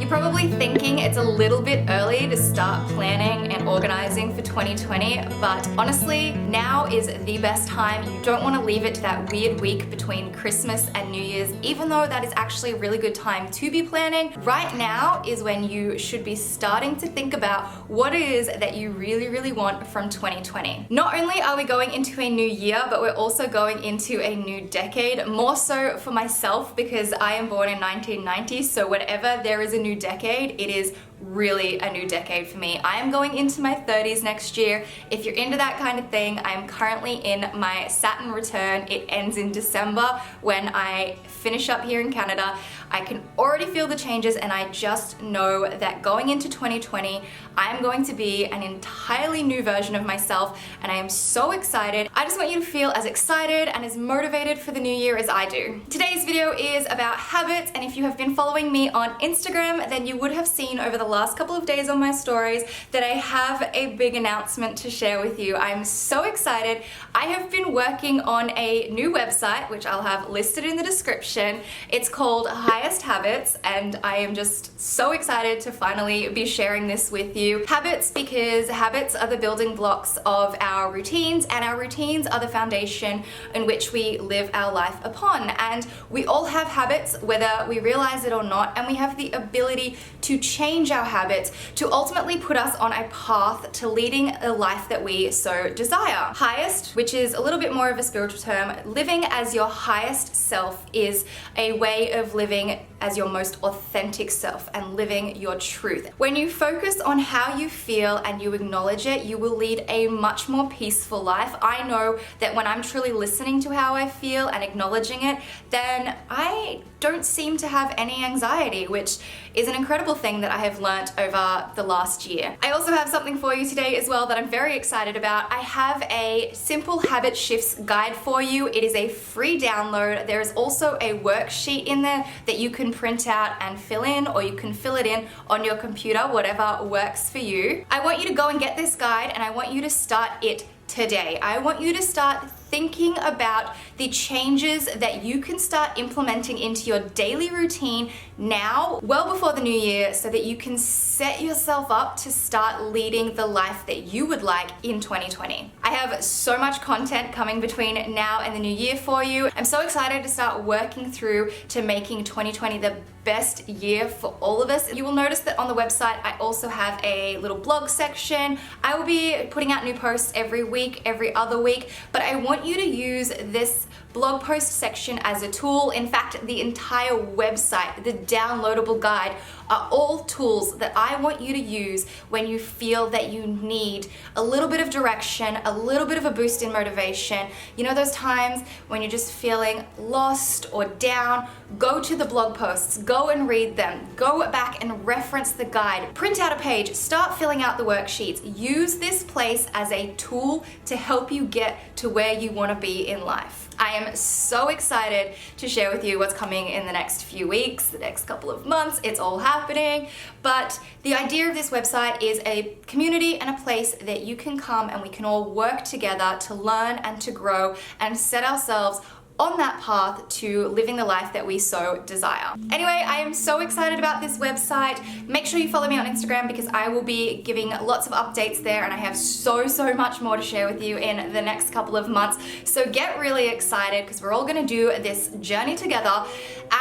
You're probably thinking it's a little bit early to start planning and organizing for 2020, but honestly, now is the best time. You don't want to leave it to that weird week between Christmas and New Year's, even though that is actually a really good time to be planning. Right now is when you should be starting to think about what it is that you really want from 2020. Not only are we going into a new year, but we're also going into a new decade, more so for myself because I am born in 1990, so whenever there is a new decade, it is really a new decade for me. I am going into my 30s next year. If you're into that kind of thing, I'm currently in my Saturn return. It ends in December when I finish up here in Canada. I can already feel the changes, and I just know that going into 2020, I am going to be an entirely new version of myself, and I am so excited. I just want you to feel as excited and as motivated for the new year as I do. Today's video is about habits, and if you have been following me on Instagram, then you would have seen over the last couple of days on my stories that I have a big announcement to share with you. I'm so excited. I have been working on a new website, which I'll have listed in the description. It's called Highest Habits, and I am just so excited to finally be sharing this with you. Habits, because habits are the building blocks of our routines, and our routines are the foundation in which we live our life upon. And we all have habits, whether we realize it or not, and we have the ability to change our habits to ultimately put us on a path to leading a life that we so desire. Highest, which is a little bit more of a spiritual term, living as your highest self is a way of living as your most authentic self and living your truth. When you focus on how you feel and you acknowledge it, you will lead a much more peaceful life. I know that when I'm truly listening to how I feel and acknowledging it, then I don't seem to have any anxiety, which is an incredible thing that I have learnt over the last year. I also have something for you today as well that I'm very excited about. I have a simple habit shifts guide for you. It is a free download. There is also a worksheet in there that you can print out and fill in, or you can fill it in on your computer, whatever works for you. I want you to go and get this guide, and I want you to start it today. I want you to start thinking about the changes that you can start implementing into your daily routine now, well before the new year, so that you can set yourself up to start leading the life that you would like in 2020. I have so much content coming between now and the new year for you. I'm so excited to start working through to making 2020 the best year for all of us. You will notice that on the website I also have a little blog section. I will be putting out new posts every week, every other week, but I want you to use this blog post section as a tool. In fact, the entire website, the downloadable guide, are all tools that I want you to use when you feel that you need a little bit of direction, a little bit of a boost in motivation. You know those times when you're just feeling lost or down? Go to the blog posts, go and read them, go back and reference the guide, print out a page, start filling out the worksheets. Use this place as a tool to help you get to where you want to be in life. I am so excited to share with you what's coming in the next few weeks, the next couple of months. It's all happening. But the idea of this website is a community and a place that you can come and we can all work together to learn and to grow and set ourselves on that path to living the life that we so desire. Anyway, I am so excited about this website. Make sure you follow me on Instagram because I will be giving lots of updates there, and I have so much more to share with you in the next couple of months. So get really excited because we're all gonna do this journey together,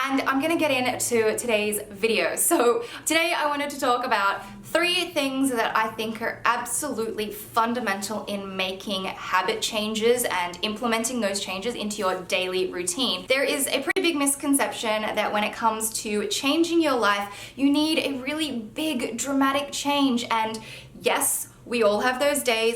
and I'm gonna get into today's video. So today I wanted to talk about 3 things that I think are absolutely fundamental in making habit changes and implementing those changes into your daily routine. There is a pretty big misconception that when it comes to changing your life, you need a really big, dramatic change. And yes, we all have those days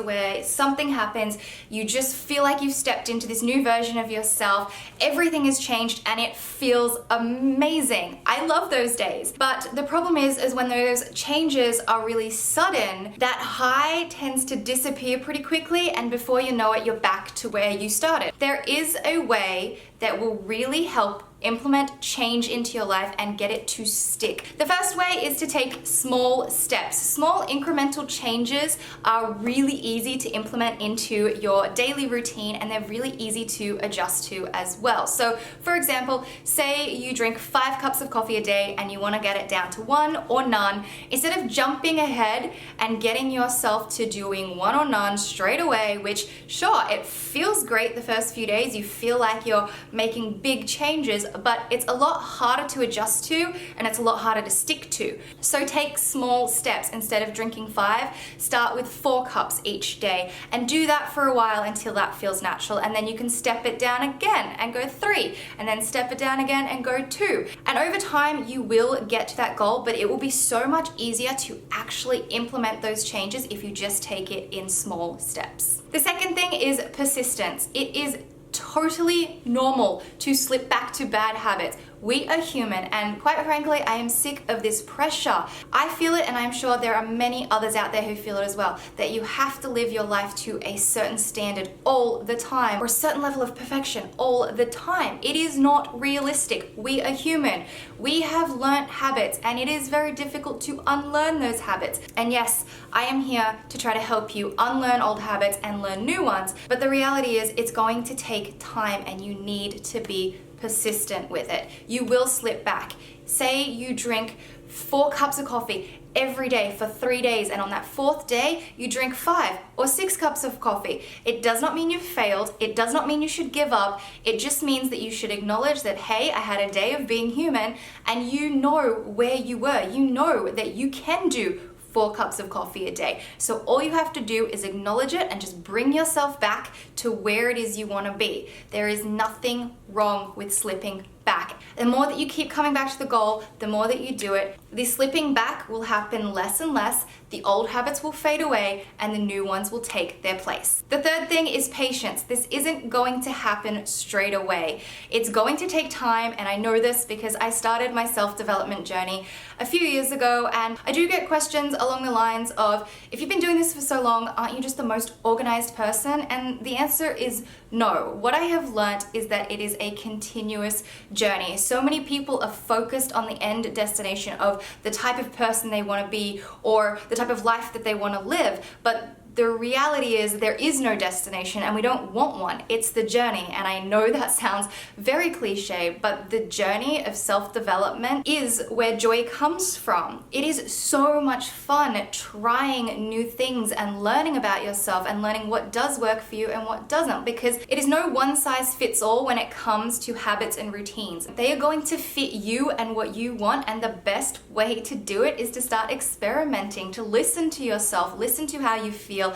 where something happens, you just feel like you've stepped into this new version of yourself, everything has changed and it feels amazing. I love those days. But the problem is when those changes are really sudden, that high tends to disappear pretty quickly, and before you know it, you're back to where you started. There is a way that will really help implement change into your life and get it to stick. The first way is to take small steps. Small incremental changes are really easy to implement into your daily routine, and they're really easy to adjust to as well. So for example, say you drink 5 cups of coffee a day and you want to get it down to 1 or none. Instead of jumping ahead and getting yourself to doing 1 or none straight away, which sure, it feels great the first few days, you feel like you're making big changes, but it's a lot harder to adjust to and it's a lot harder to stick to. So take small steps. Instead of drinking 5, start with 4 cups each day and do that for a while until that feels natural, and then you can step it down again and go 3, and then step it down again and go 2. And over time you will get to that goal, but it will be so much easier to actually implement those changes if you just take it in small steps. The second thing is persistence. It is totally normal to slip back to bad habits. We are human, and quite frankly, I am sick of this pressure. I feel it, and I'm sure there are many others out there who feel it as well, that you have to live your life to a certain standard all the time, or a certain level of perfection all the time. It is not realistic. We are human. We have learnt habits, and it is very difficult to unlearn those habits. And yes, I am here to try to help you unlearn old habits and learn new ones, but the reality is it's going to take time, and you need to be persistent with it. You will slip back. Say you drink 4 cups of coffee every day for 3 days, and on that 4th day you drink 5 or 6 cups of coffee. It does not mean you've failed. It does not mean you should give up. It just means that you should acknowledge that, hey, I had a day of being human, and you know where you were. You know that you can do 4 cups of coffee a day. So all you have to do is acknowledge it and just bring yourself back to where it is you want to be. There is nothing wrong with slipping back. The more that you keep coming back to the goal, the more that you do it, the slipping back will happen less and less, the old habits will fade away, and the new ones will take their place. The third thing is patience. This isn't going to happen straight away. It's going to take time, and I know this because I started my self-development journey a few years ago, and I do get questions along the lines of, if you've been doing this for so long, aren't you just the most organized person? And the answer is no. What I have learned is that it is a continuous journey. So many people are focused on the end destination of the type of person they want to be or the type of life that they want to live, but the reality is there is no destination, and we don't want one. It's the journey. And I know that sounds very cliche, but the journey of self-development is where joy comes from. It is so much fun trying new things and learning about yourself and learning what does work for you and what doesn't, because it is no one size fits all when it comes to habits and routines. They are going to fit you and what you want, and the best way to do it is to start experimenting, to listen to yourself, listen to how you feel,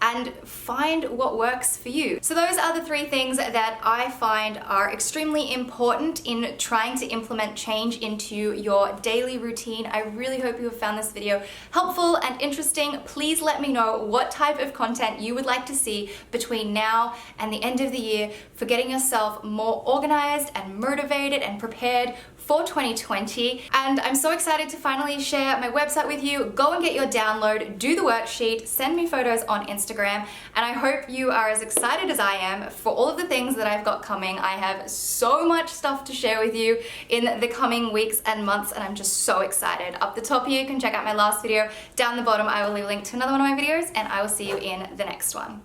and find what works for you. So those are the 3 things that I find are extremely important in trying to implement change into your daily routine. I really hope you have found this video helpful and interesting. Please let me know what type of content you would like to see between now and the end of the year for getting yourself more organized and motivated and prepared for 2020. And I'm so excited to finally share my website with you. Go and get your download, do the worksheet, send me photos on Instagram, and I hope you are as excited as I am for all of the things that I've got coming. I have so much stuff to share with you in the coming weeks and months, and I'm just so excited. Up the top here, you can check out my last video. Down the bottom, I will leave a link to another one of my videos, and I will see you in the next one.